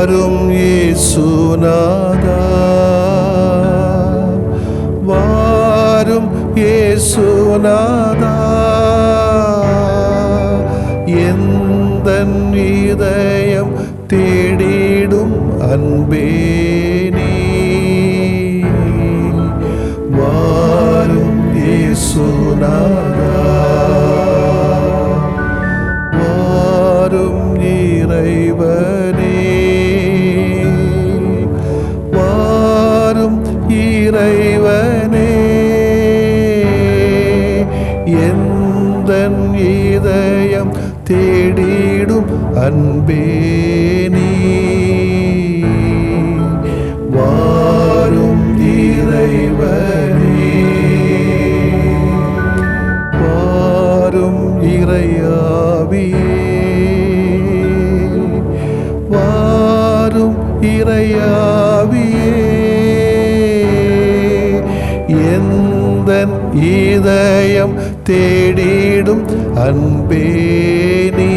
வாரும் இயேசுநாதா, வாரும் இயேசுநாதா, எந்தன் இதயம் தேடிடும் அன்பே நீ, வாரும் இயேசுநாதா, வாரும் இறைவனே, வாரும் இறைவனே, எந்தன் இதயம் தேடிடும் அன்பே நீ, வாரும் இறைவனே, வாரும் இறையாவியே, வாரும் இறையாவியே, எந்தன் இதயம் தேடிடும் அன்பே நீ,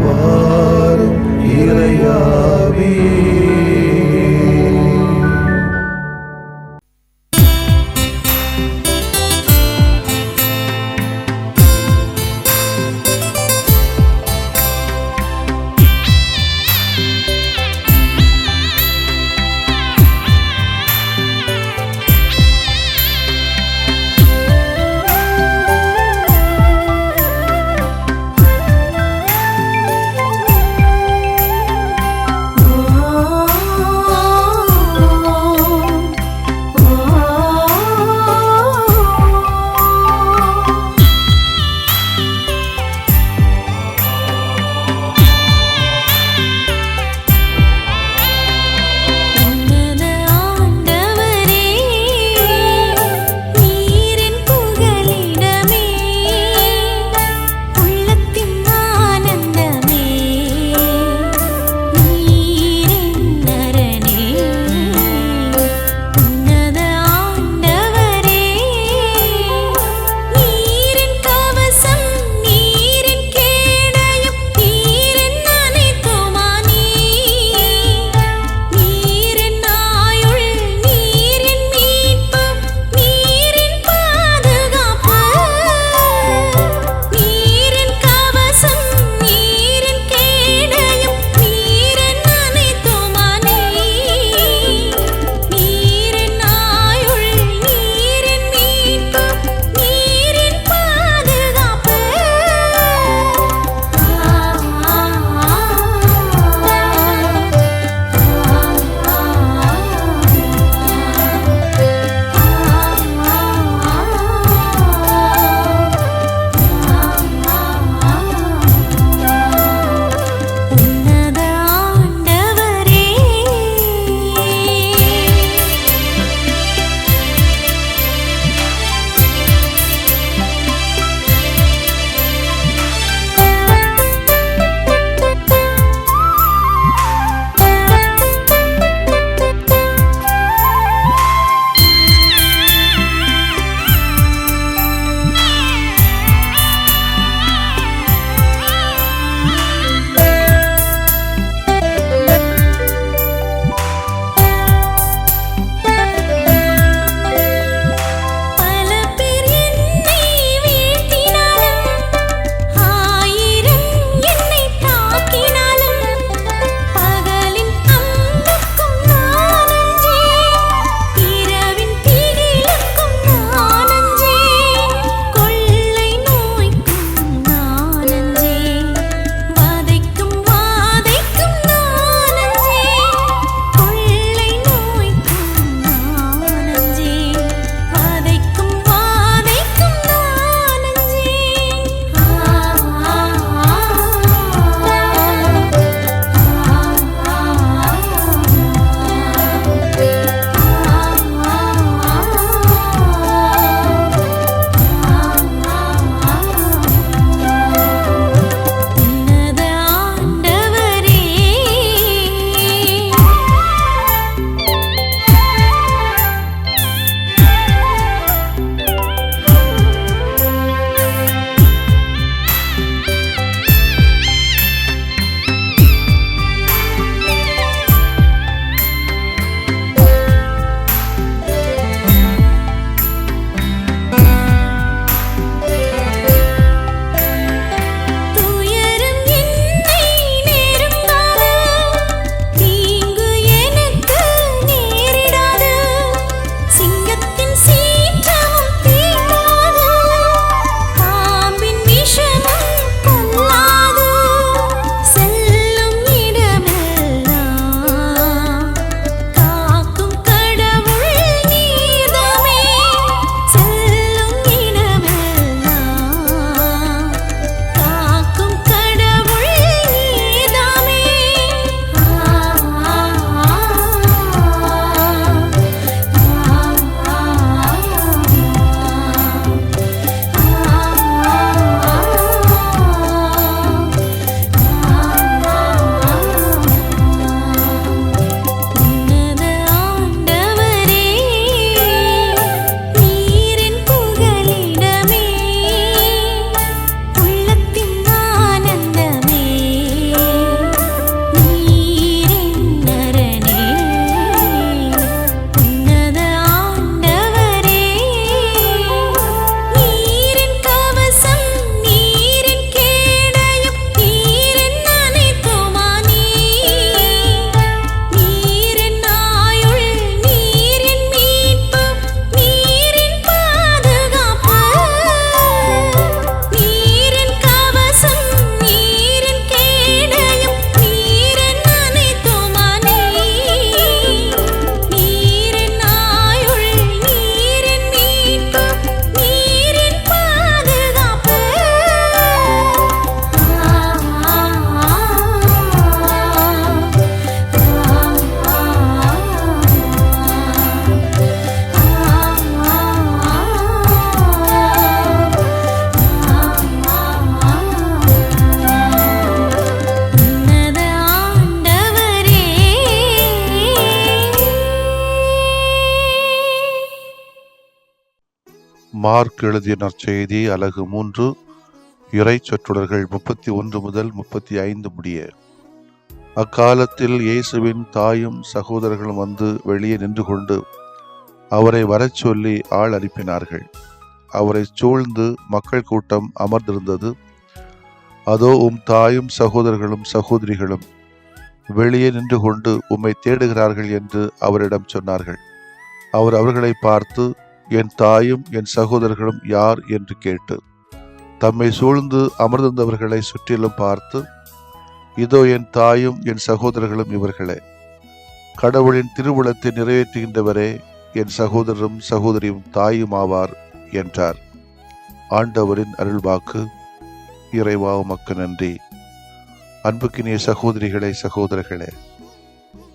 வாரும் இறையாவியே. மார்க் எழுதிய நற்செய்தி அலகு 3 இறை சொற்றொடர்கள் 31 முதல் 35 முடிய. அக்காலத்தில் இயேசுவின் தாயும் சகோதரர்களும் வந்து வெளியே நின்று கொண்டு அவரை வரச் சொல்லி ஆள் அனுப்பினார்கள். அவரை சூழ்ந்து மக்கள் கூட்டம் அமர்ந்திருந்தது. அதோ உம் தாயும் சகோதரர்களும் சகோதரிகளும் வெளியே நின்று கொண்டு உம்மை தேடுகிறார்கள் என்று அவரிடம் சொன்னார்கள். அவர் அவர்களை பார்த்து, என் தாயும் என் சகோதரர்களும் யார் என்று கேட்டு தம்மை சூழ்ந்து அமர்ந்திருந்தவர்களை சுற்றிலும் பார்த்து, இதோ என் தாயும் என் சகோதரர்களும் இவர்களே, கடவுளின் திருவுளத்தை நிறைவேற்றுகின்றவரே என் சகோதரரும் சகோதரியும் தாயும் ஆவார் என்றார். ஆண்டவரின் அருள்வாக்கு. இறைவா உமக்கு நன்றி. அன்புக்கினிய சகோதரிகளே சகோதரர்களே,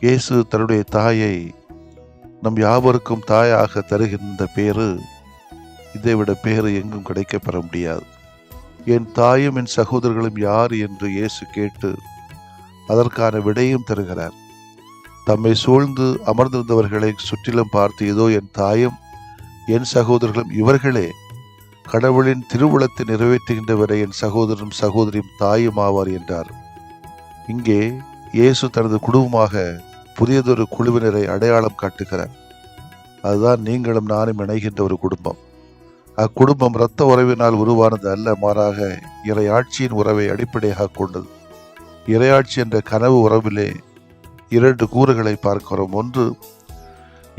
இயேசு தன்னுடைய தாயை நம் யாவருக்கும் தாயாக தருகின்ற பேரு, இதைவிட பேரு எங்கும் கிடைக்க பெற முடியாது. என் தாயும் என் சகோதரர்களும் யார் என்று இயேசு கேட்டு அதற்கான விடையும் தருகிறார். தம்மை சூழ்ந்து அமர்ந்திருந்தவர்களை சுற்றிலும் பார்த்து, இதோ என் தாயும் என் சகோதரர்களும் இவர்களே, கடவுளின் திருவுளத்தை நிறைவேற்றுகின்றவரை என் சகோதரரும் சகோதரியும் தாயும் ஆவார் என்றார். இங்கே இயேசு தனது குடும்பமாக புதியதொரு குழுவினரை அடையாளம் காட்டுகிறார். அதுதான் நீங்களும் நானும் இணைகின்ற ஒரு குடும்பம். அக்குடும்பம் இரத்த உறவினால் உருவானது அல்ல, மாறாக இறையாட்சியின் உறவை அடிப்படையாக கொண்டது. இறையாட்சி என்ற கனவு உறவிலே 2 கூறுகளை பார்க்கிறோம். ஒன்று,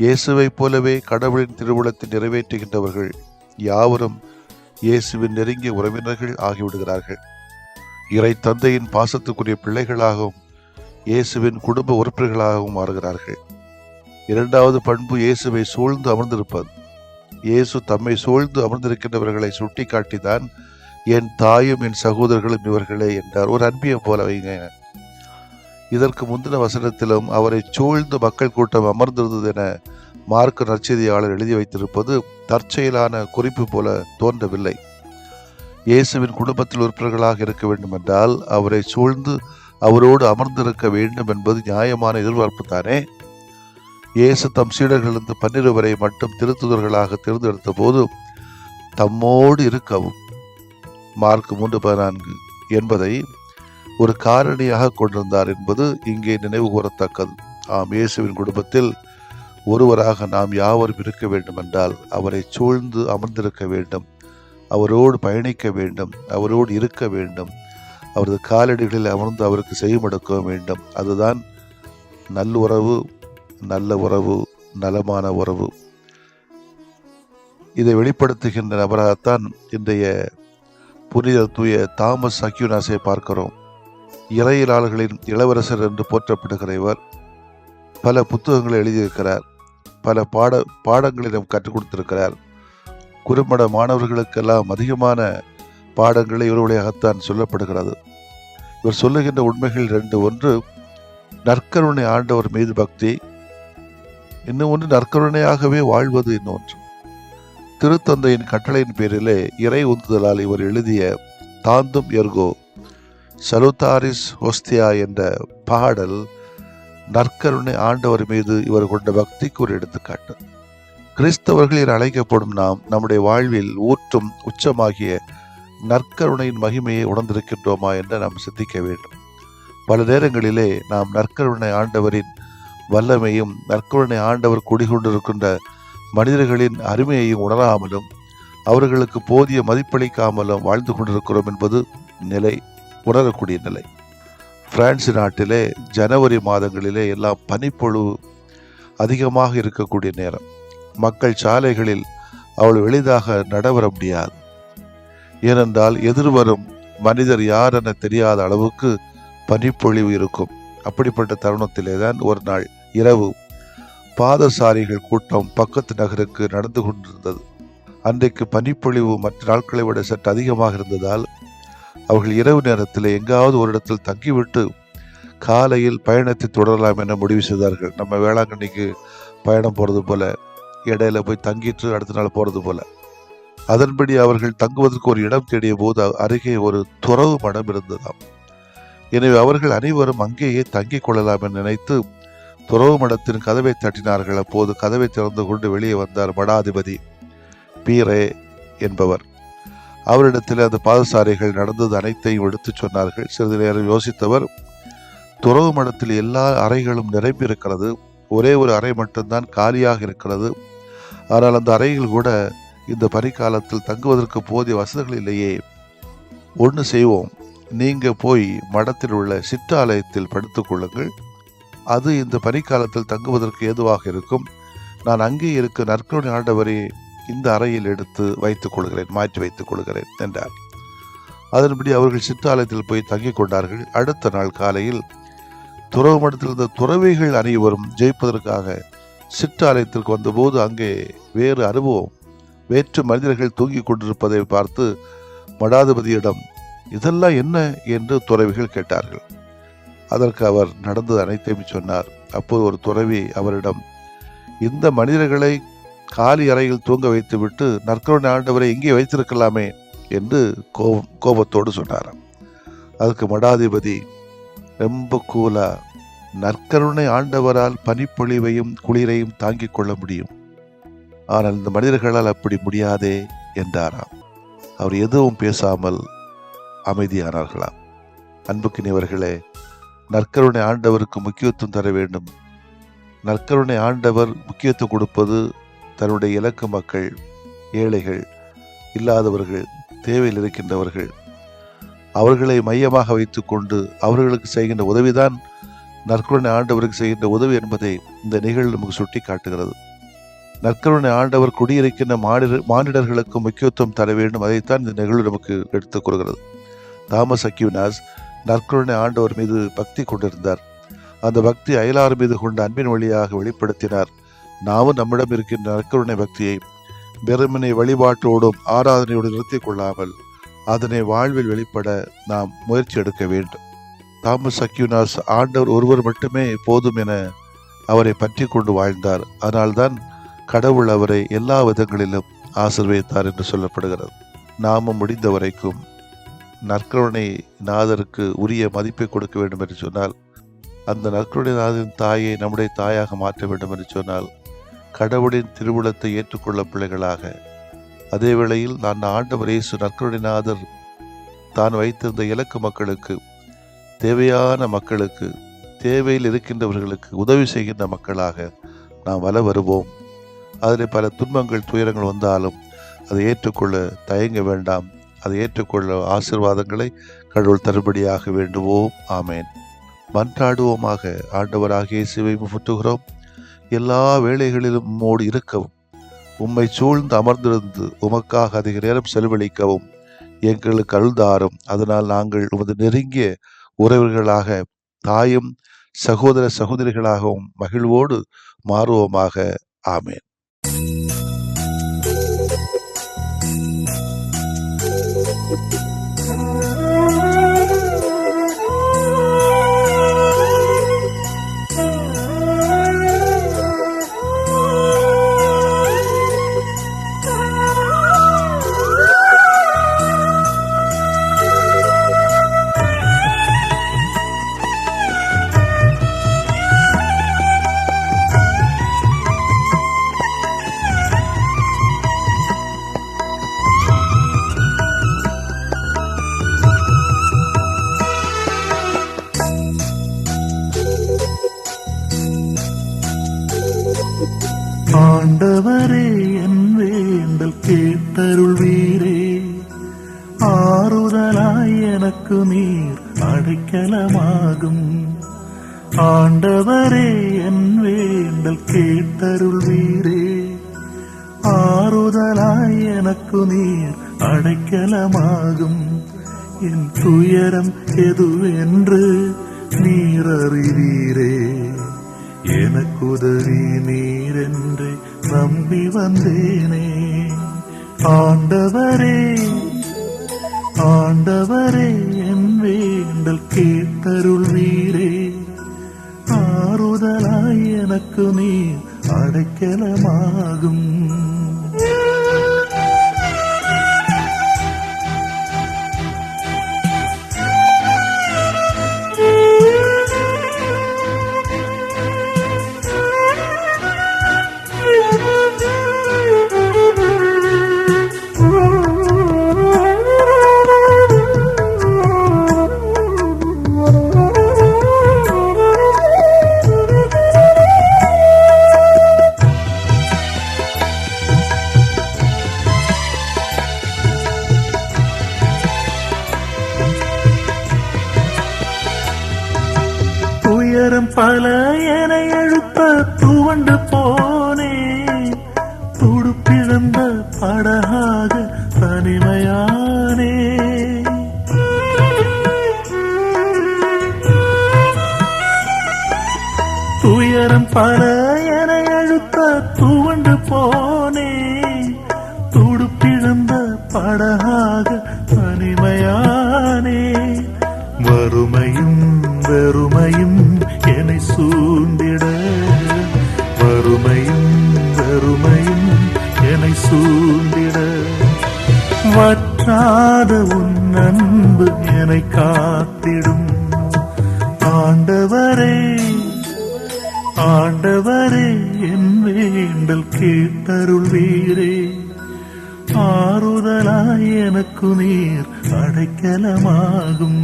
இயேசுவை போலவே கடவுளின் திருவுளத்தை நிறைவேற்றுகின்றவர்கள் யாவரும் இயேசுவின் நெருங்கிய உறவினர்கள் ஆகிவிடுகிறார்கள். இறை தந்தையின் பாசத்துக்குரிய பிள்ளைகளாகவும் இயேசுவின் குடும்ப உறுப்பினர்களாகவும் மாறுகிறார்கள். 2வது பண்பு, இயேசுவை சூழ்ந்து அமர்ந்திருப்பது. இயேசு தம்மை சூழ்ந்து அமர்ந்திருக்கின்றவர்களை சுட்டி காட்டிதான் என் தாயும் என் சகோதரர்களும் இவர்களே என்றார். ஒரு அன்பியம் போல வைங்க. இதற்கு முந்தின வசனத்திலும் அவரை சூழ்ந்து மக்கள் கூட்டம் அமர்ந்திருந்தது என மார்க் நற்செய்தியாளர் எழுதி வைத்திருப்பது தற்செயலான குறிப்பு போல தோன்றவில்லை. இயேசுவின் குடும்பத்தில் உறுப்பினர்களாக இருக்க வேண்டும் என்றால் அவரை சூழ்ந்து அவரோடு அமர்ந்திருக்க வேண்டும் என்பது நியாயமான எதிர்பார்ப்பு தானே. இயேசு தம் சீடர்களிருந்து 12 வரை மட்டும் திருத்துதர்களாக தேர்ந்தெடுத்த போது தம்மோடு இருக்கவும் மார்க் 3:14 என்பதை ஒரு காரணியாக கொண்டிருந்தார் என்பது இங்கே நினைவு கூறத்தக்கது. ஆம், இயேசுவின் குடும்பத்தில் ஒருவராக நாம் யாவரும் இருக்க வேண்டும் என்றால் அவரை சூழ்ந்து அமர்ந்திருக்க வேண்டும், அவரோடு பயணிக்க வேண்டும், அவரோடு இருக்க வேண்டும், அவரது காலடிகளில் அமர்ந்து அவருக்கு செய்யமடுக்க வேண்டும். அதுதான் நல்லுறவு, நல்ல உறவு, நலமான உறவு. இதை வெளிப்படுத்துகின்ற நபராகத்தான் இன்றைய புனித தூய தாமஸ் அக்யூனாஸை பார்க்கிறோம். இறையியலாளர்களின் இளவரசர் என்று போற்றப்படுகிற இவர் பல புத்தகங்களை எழுதியிருக்கிறார். பல பாடங்களை நாம் கற்றுக் கொடுத்திருக்கிறார். குறுமட மாணவர்களுக்கெல்லாம் அதிகமான பாடங்களை இவர் வழியாகத்தான் சொல்லப்படுகிறது. இவர் சொல்லுகின்ற உண்மைகள் 2. ஒன்று, நற்கருணை ஆண்டவர் மீது பக்தி. இன்னும் ஒன்று, நற்கருணையாகவே வாழ்வது. இன்னொன்று, திருத்தந்தையின் கட்டளையின் பேரிலே இறை உந்துதலால் இவர் எழுதிய தாந்தும் எர்கோ சலுத்தாரிஸ் ஹோஸ்தியா என்ற பாடல் நற்கருணை ஆண்டவர் மீது இவர் கொண்ட பக்திக்கு ஒரு எடுத்துக்காட்டு. கிறிஸ்தவர்கள் என அழைக்கப்படும் நாம் நம்முடைய வாழ்வில் ஊற்றும் உச்சமாகிய நற்கருணையின் மகிமையை உணர்ந்திருக்கின்றோமா என்று நாம் சிந்திக்க வேண்டும். பல நேரங்களிலே நாம் நற்கருணை ஆண்டவரின் வல்லமையும் நற்கருணை ஆண்டவர் குடிகொண்டிருக்கின்ற மனிதர்களின் அருமையையும் உணராமலும் அவர்களுக்கு போதிய மதிப்பளிக்காமலும் வாழ்ந்து கொண்டிருக்கிறோம் என்பது உணரக்கூடிய நிலை. பிரான்ஸ் நாட்டிலே ஜனவரி மாதங்களிலே எல்லாம் பனிப்பொழிவு அதிகமாக இருக்கக்கூடிய நேரம். மக்கள் சாலைகளில் அவ்வளவு எளிதாக நடவர முடியாது. ஏனென்றால் எதிர்வரும் மனிதர் யார் என தெரியாத அளவுக்கு பனிப்பொழிவு இருக்கும். அப்படிப்பட்ட தருணத்திலே தான் ஒரு நாள் இரவு பாதசாரிகள் கூட்டம் பக்கத்து நகருக்கு நடந்து கொண்டிருந்தது. அன்றைக்கு பனிப்பொழிவு மற்ற நாட்களை விட சற்று அதிகமாக இருந்ததால் அவர்கள் இரவு நேரத்தில் எங்காவது ஒரு இடத்தில் தங்கிவிட்டு காலையில் பயணத்தை தொடரலாம் என முடிவு செய்தார்கள். நம்ம வேளாங்கண்ணிக்கு பயணம் போகிறது போல, இடையில போய் தங்கிட்டு அடுத்த நாள் போகிறது போல. அதன்படி அவர்கள் தங்குவதற்கு ஒரு இடம் தேடிய போது அருகே ஒரு துறவு மடம் இருந்ததாம். எனவே அவர்கள் அனைவரும் அங்கேயே தங்கிக் கொள்ளலாம் என நினைத்து துறவு மடத்தின் கதவை தட்டினார்கள். அப்போது கதவை திறந்து கொண்டு வெளியே வந்தார் மடாதிபதி பீரே என்பவர். அவரிடத்தில் அந்த பாதசாரிகள் நடந்தது அனைத்தையும் எடுத்துச் சொன்னார்கள். சிறிது நேரம் யோசித்தவர், துறவு மடத்தில் எல்லா அறைகளும் நிரம்பி இருக்கிறது, ஒரே ஒரு அறை மட்டும்தான் காலியாக இருக்கிறது. ஆனால் அந்த அறையில் கூட இந்த பனிக்காலத்தில் தங்குவதற்கு போதிய வசதிகள் இல்லையே. ஒன்று செய்வோம், நீங்க போய் மடத்தில் உள்ள சிற்றாலயத்தில் படுத்துக் கொள்ளுங்கள். அது இந்த பனிக்காலத்தில் தங்குவதற்கு ஏதுவாக இருக்கும். நான் அங்கே இருக்க நற்கருணை ஆண்டவரை இந்த அறையில் எடுத்து வைத்துக் கொள்கிறேன், மாற்றி வைத்துக் கொள்கிறேன் என்றார். அதன்படி அவர்கள் சிற்றாலயத்தில் போய் தங்கிக் கொண்டார்கள். அடுத்த நாள் காலையில் துறவு மடத்தில் இருந்த துறவிகள் அனைவரும் ஜெயிப்பதற்காக சிற்றாலயத்திற்கு வந்தபோது அங்கே வேறு அனுபவம். வேற்று மனிதர்கள் தூங்கிக் கொண்டிருப்பதை பார்த்து மடாதிபதியிடம் இதெல்லாம் என்ன என்று துறவிகள் கேட்டார்கள். அதற்கு அவர் நடந்தது அனைத்தையும் சொன்னார். அப்போது ஒரு துறவி அவரிடம், இந்த மனிதர்களை காலி அறையில் தூங்க வைத்துவிட்டு நற்கருணை ஆண்டவரை இங்கே வைத்திருக்கலாமே என்று கோபத்தோடு சொன்னாராம். அதுக்கு மடாதிபதி ரொம்ப கூலா, நற்கருணை ஆண்டவரால் பனிப்பொழிவையும் குளிரையும் தாங்கிக் கொள்ள முடியும், ஆனால் இந்த மனிதர்களால் அப்படி முடியாதே என்றாராம். அவர் எதுவும் பேசாமல் அமைதியானார்களாம். அன்புக்கினியவர்களே, நற்கருணை ஆண்டவருக்கு முக்கியத்துவம் தர வேண்டும். நற்கருணை ஆண்டவர் முக்கியத்துவம் கொடுப்பது தன்னுடைய இலக்கு மக்கள், ஏழைகள், இல்லாதவர்கள், தேவையில் இருக்கின்றவர்கள், அவர்களை மையமாக வைத்துக்கொண்டு அவர்களுக்கு செய்கின்ற உதவிதான் நற்கருணை ஆண்டவருக்கு செய்கின்ற உதவி என்பதை இந்த நிகழ்வு நமக்கு சுட்டி காட்டுகிறது. நற்கருணை ஆண்டவர் குடியிருக்கின்ற மானிடர்களுக்கு முக்கியத்துவம் தர வேண்டும், அதைத்தான் இந்த நிகழ்வு நமக்கு எடுத்துக் கூறுகிறது. தாமஸ் அக்யூனாஸ் நற்கருணை ஆண்டவர் மீது பக்தி கொண்டிருந்தார். அந்த பக்தி அயலார் மீது கொண்ட அன்பின் வழியாக வெளிப்படுத்தினார். நாமும் நம்மிடம் இருக்கின்ற நற்கருணை பக்தியை வெறுமனை வழிபாட்டோடும் ஆராதனையோடு நிறுத்திக் கொள்ளாமல் அதனை வாழ்வில் வெளிப்பட நாம் முயற்சி எடுக்க வேண்டும். தாமஸ் அக்யூனாஸ் ஆண்டவர் ஒருவர் மட்டுமே போதும் என அவரை பற்றி கொண்டு வாழ்ந்தார். அதனால்தான் கடவுள் அவரை எல்லா விதங்களிலும் ஆசீர்வதித்தார் என்று சொல்லப்படுகிறது. நாமும் முடிந்த வரைக்கும் நற்கருணை நாதருக்கு உரிய மதிப்பை கொடுக்க வேண்டும் என்று சொன்னால், அந்த நற்கருணை நாதரின் தாயை நம்முடைய தாயாக மாற்ற வேண்டும் என்று சொன்னால், கடவுளின் திருவுளத்தை ஏற்றுக்கொள்ள பிள்ளைகளாக, அதே வேளையில் நான் ஆண்டவர் இயேசு நற்கருணை நாதர் தான் வைத்திருந்த இலக்கு மக்களுக்கு, தேவையான மக்களுக்கு, தேவையில் இருக்கின்றவர்களுக்கு உதவி செய்கின்ற மக்களாக நாம் வல வருவோம். அதில் பல துன்பங்கள் துயரங்கள் வந்தாலும் அதை ஏற்றுக்கொள்ள தயங்க வேண்டாம். அதை ஏற்றுக்கொள்ள ஆசீர்வாதங்களை கடவுள் தருபடியாக வேண்டுவோம். ஆமேன். மன்றாடுவோமாக. ஆண்டவராகிய இயேசுவை முற்றுகிறோம். எல்லா வேளைகளிலும் உம்மோடு இருக்கவும், உம்மை சூழ்ந்து அமர்ந்திருந்து உமக்காக அதிக நேரம் செலவழிக்கவும் எங்களுக்கு அருள்தாரும். அதனால் நாங்கள் உமது நெருங்கிய உறவுகளாக, தாயும் சகோதர சகோதரிகளாகவும் மகிழ்வோடு மாறுவோமாக. ஆமேன். ஆண்டவரே, என் வேண்டல் கேட்டருள்வீரே, ஆறுதலாய் எனக்கு நீர் அடைக்கலமாகும். ஆண்டவரே, என் வேண்டல் கேட்டருள்வீரே, ஆறுதலாய் எனக்கு நீர் அடைக்கலமாகும். என் துயரம் எதுவென்று நீர் அறிவீரே, எனக்குதவி நீரென்று நம்பி வந்தேனே. ஆண்டவரே, ஆண்டவரே, என் வேண்டல் கேட்டருள்வீரே, ஆறுதலாய் எனக்கு நீர் அடைக்கலமாகும். துயரம் பல என எழுப்ப துவண்டு போனே, துடுப்பிழந்த படகாக தனிமையானே. துயரம் பல என எழுப்ப துவண்டு போனே, துடுப்பிழந்த படகாக தனிமையானே. வறுமையும் வெறுமையும் என்னை சூழ்ந்திட, வறுமையும் வெறுமையும் என்னை சூழ்ந்திட, வற்றாத உன் அன்பு என்னை காத்திடும். ஆண்டவரே ஆண்டவரே, என் வேண்டல் கேட்டருள்வீரே. ஆறுதலாய் எனக்கு நீர் அடைக்கலமாகும்.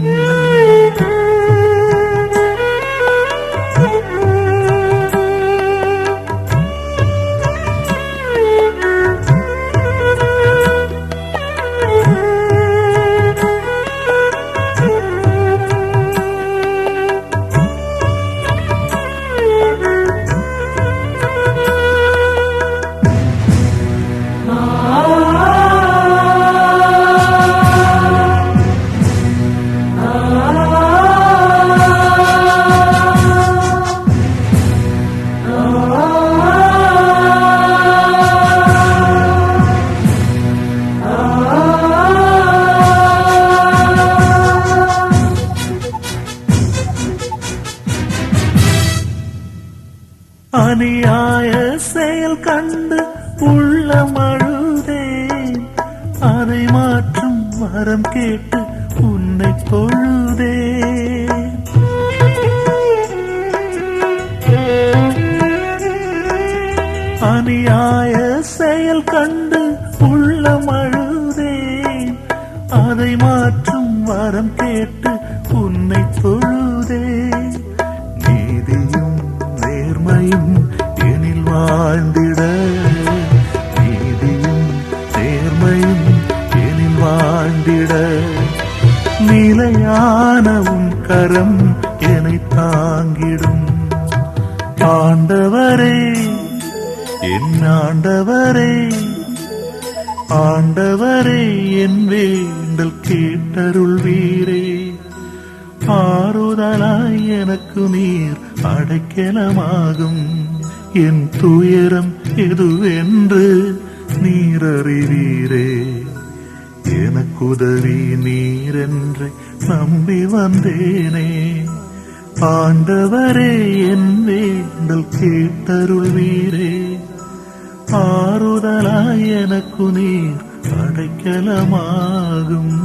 அநியாய செயல் கண்டு உள்ளம் அழுதேன், அதை மாற்றும் வரம் கேட்டு உன்னை தொழுதேன். அநியாய செயல் கண்டு உள்ளம் அழுதேன், அதை மாற்றும் வரம் கேட்டு உன்னை தொழுதேன். நீதியும் நேர்மையும் எனில் வாழ்ந்திட, நீதியும் நேர்மையும் எனில் வாழ்ந்திட, நிலையான உன் கரம் என்னை தாங்கிடும். ஆண்டவரே என் ஆண்டவரே, ஆண்டவரே என் வேண்டல் கேட்டருள்வீரே. ஆறுதலாய் எனக்கு நீர் அடைக்கலமாகும். என் துயரம் எதுவென்று நீர் அறிவீரே. எனக்குதவி நீரென்று நம்பி வந்தேனே. ஆண்டவரே என் வேண்டல் கேட்டருள்வீரே. ஆறுதலாய் எனக்கு நீர் அடைக்கலமாகும்.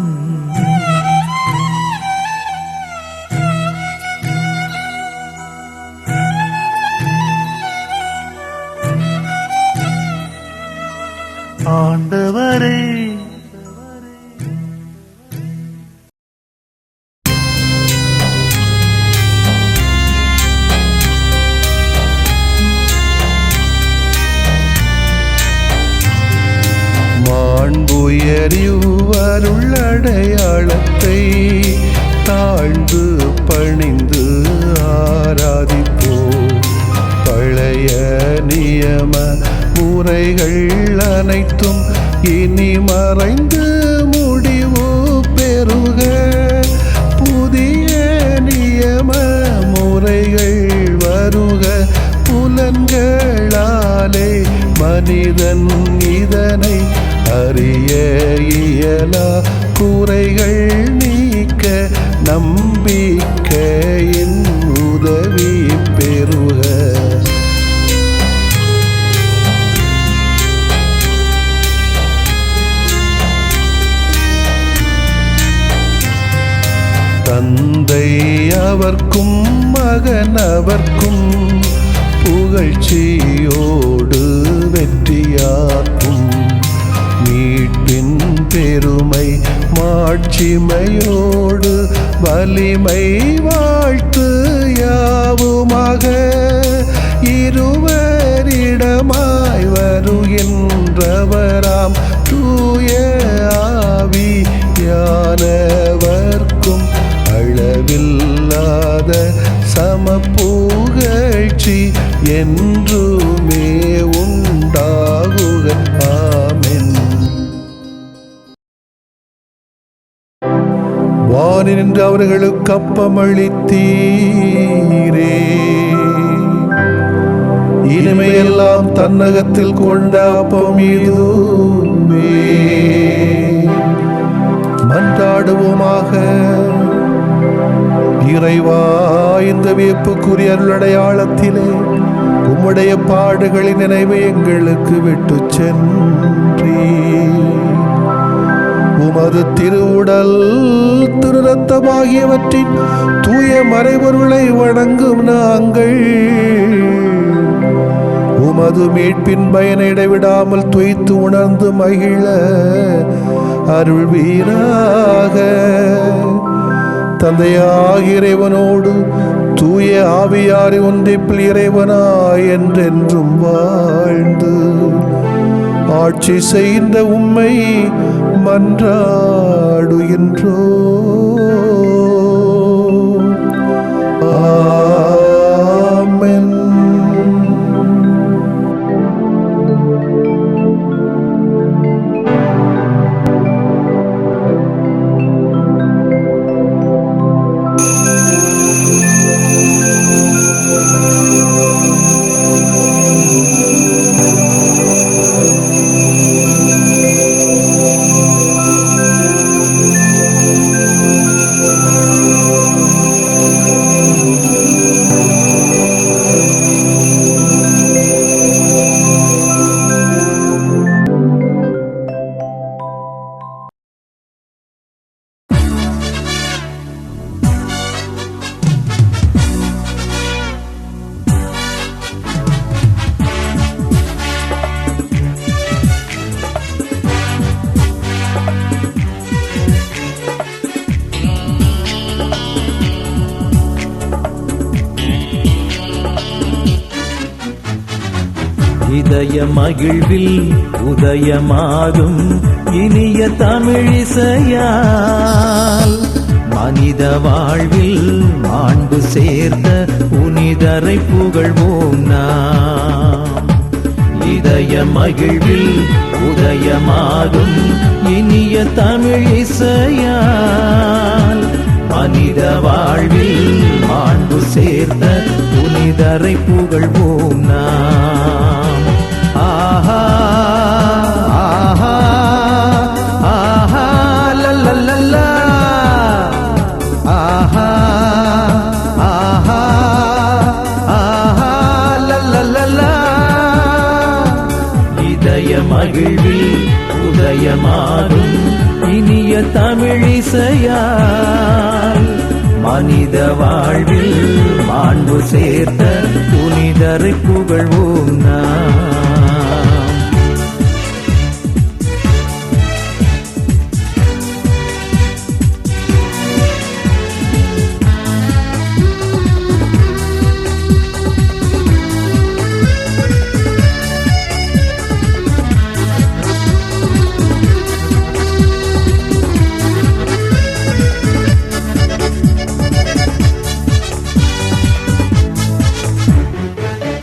ஆண்டவரே மாண்புயரிவருள்ளடையாளத்தை தாழ்ந்து பணிந்து ஆராதிப்போம். பழைய நியம முறைகள் அனைத்தும் இனி மறைந்து முடிவு பெறுக. புதிய நியம முறைகள் வருக. புலன்களாலே மனிதன் இதனை அறிய இயலா. குறைகள் நீக்க நம்பிக்கையின் உதவி பெறுக. தந்தை அவர்க்கும் மகன் அவர்க்கும் புகழ்ச்சியோடு வெற்றியாக்கும். மீட்பின் பெருமை மாட்சிமையோடு வலிமை வாழ்த்து யாவுமாக. இருவரிடமாய் வருகின்றவராம் தூய ஆவியானவர்க்கும் அளவில்லாத சம புகழ்ச்சி என்றுமே உண்டாகுக. ஆமென். வானின்று அவர்களுக்கு அப்பமளித்தீரே, இனிமையெல்லாம் தன்னகத்தில் கொண்ட அப்பம் இதுவே. மன்றாடுவோமாக. இறைவா, இந்த வியப்புக்குரிய அருளடையாளத்திலே உம்முடைய பாடுகளின் நினைவை எங்களுக்கு விட்டு சென்றீ. உமது திருவுடல் திரு ரத்தமாகியவற்றின் தூய மறைபொருளை வணங்கும் நாங்கள் உமது மீட்பின் பயனை இடைவிடாமல் துய்த்து உணர்ந்து மகிழ அருள்வீராக. தந்தையாகிய இறைவனோடு தூய ஆவியாரை ஒன்றிப்பில் இறைவனாய் என்றென்றும் வாழ்ந்து ஆட்சி செய்கின்ற உம்மை மன்றாடுகின்றோ. ஆமென். இதய மகிழ்வில் உதயமாகும் இனிய தமிழிசையால் மனித வாழ்வில் மாண்பு சேர்த்த புனிதரை புகழ்வோம் நாம். இதய மகிழ்வில் உதயமாகும் இனிய தமிழிசையால் மனித வாழ்வில் மாண்பு சேர்த்த புனிதரை புகழ்வோம் நாம். ஆஹா ஆஹா ஆஹா லல்லல்லா, ஆஹா ஆஹா ஆஹா லல்லல்லா. இதய மகிழ்வில் உதயமாகும் இனிய தமிழிசையால் மனித வாழ்வில் மாண்பு சேர்த்த புனிதரை புகழ்வோம் நாம்.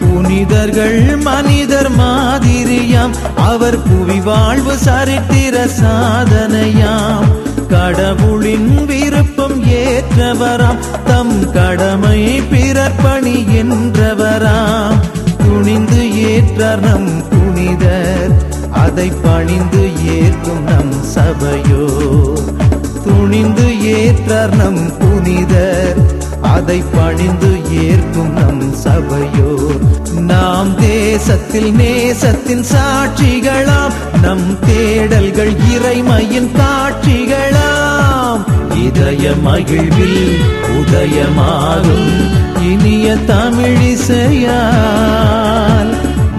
புனிதர்கள் மனிதர் மாதிரியாம், அவர் புவி வாழ்வு சரித்திர சாதனையாம். கடவுளின் விருப்பம் ஏற்றவராம், தம் கடமை பிறர்பணி என்றவராம். துணிந்து ஏற்றார் நம் புனிதர், அதை பணிந்து ஏற்கும் நம் சபையோ. துணிந்து ஏற்றார் நம் புனிதர், அதை பணிந்து ஏற்கும் நம் சபையோர். நாம் தேசத்தில் நேசத்தின் சாட்சிகளாம், நம் தேடல்கள் இறைமையின் காட்சிகளாம். இதய மகிழ்வில் உதயமாகும் இனிய தமிழிசையால்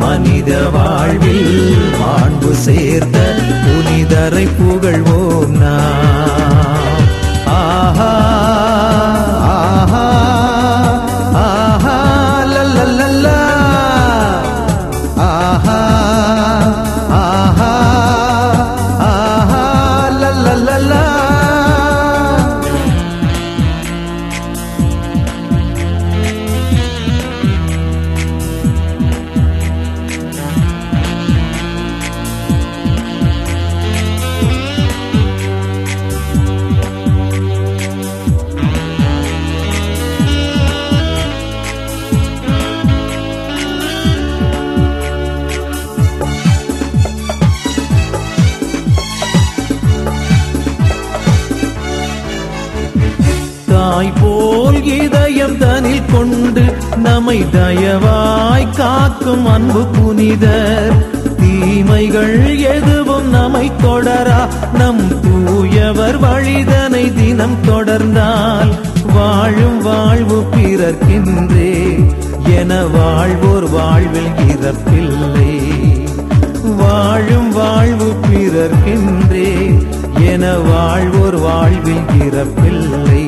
மனித வாழ்வில் மாண்பு சேர்த்த புனிதரை புகழ்வோம் நாம். ஆஹா ஆஹா ஆஹா லல்லல்லா, ஆஹா ஆஹா ஆஹா லல்லல்லா. நம்மை தயவாய் காக்கும் அன்பு புனிதர். தீமைகள் எதுவும் நம்மை தொடரா. நம் தூயவர் வழிதனை தினம் தொடர்ந்தால் வாழும் வாழ்வு பிறர்க்கின்றே என வாழ்வோர் வாழ்வில் இறப்பில்லை. வாழும் வாழ்வு பிறர்க்கின்றே என வாழ்வோர் வாழ்வில் இறப்பில்லை.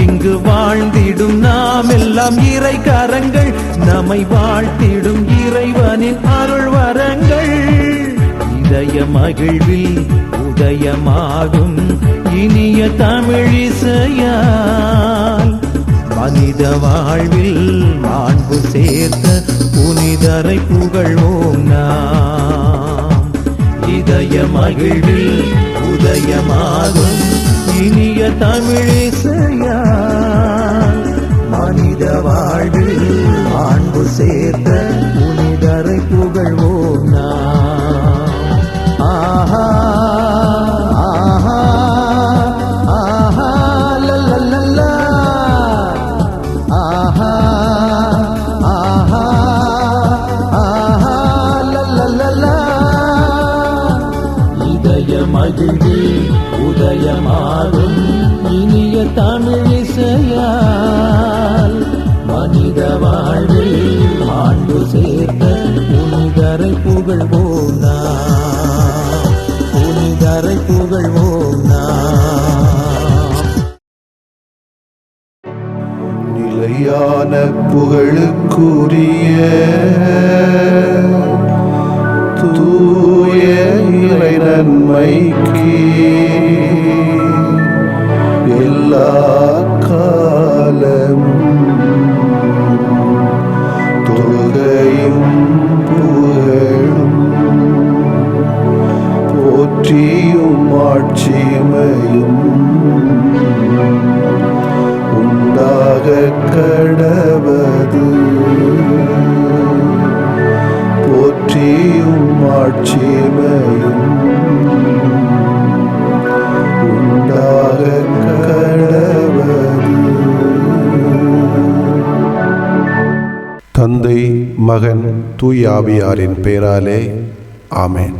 இங்கு வாழ்ந்திடும் நாம் எல்லாம் இறை கரங்கள், நம்மை வாழ்த்திடும் இறைவனின் அருள் வரங்கள். இதய மகிழ்வில் உதயமாகும் இனிய தமிழிசையால் மனித வாழ்வில் மாண்பு சேர்த்த புனிதரை புகழ்வோம் நாம். இதய மகிழ்வில் உதயமாகும் இனிய தமிழிசையால் மனித வாழ்வில் மாண்பு சேர்த்த புனிதரை புகழ்வோம் நாம். ஆஹா ஆஹா ஆஹா லல்லல்லா. ஆஹா ஆஹா ஆஹா லல்லல்லா. இதய மகிழ்வில் உதயமாகும் இனிய தமிழிசையால் மனித வாழ்வில் மாண்பு சேர்த்த புனிதரை புகழ்வோம் நாம். புனிதரை புகழ்வோம் நாம். நிலையான புகழுக்குரிய தூய இறை நன்மைக்கு எல்லா காலமும் தொழுகையும் புகழும் போற்றியும் ஆட்சிமையும் உண்டாக கடவது. போற்றியும் ஆட்சிமையும் உண்டாக கடவது. தந்தை, மகன், தூய ஆவியாரின் பெயராலே ஆமென்.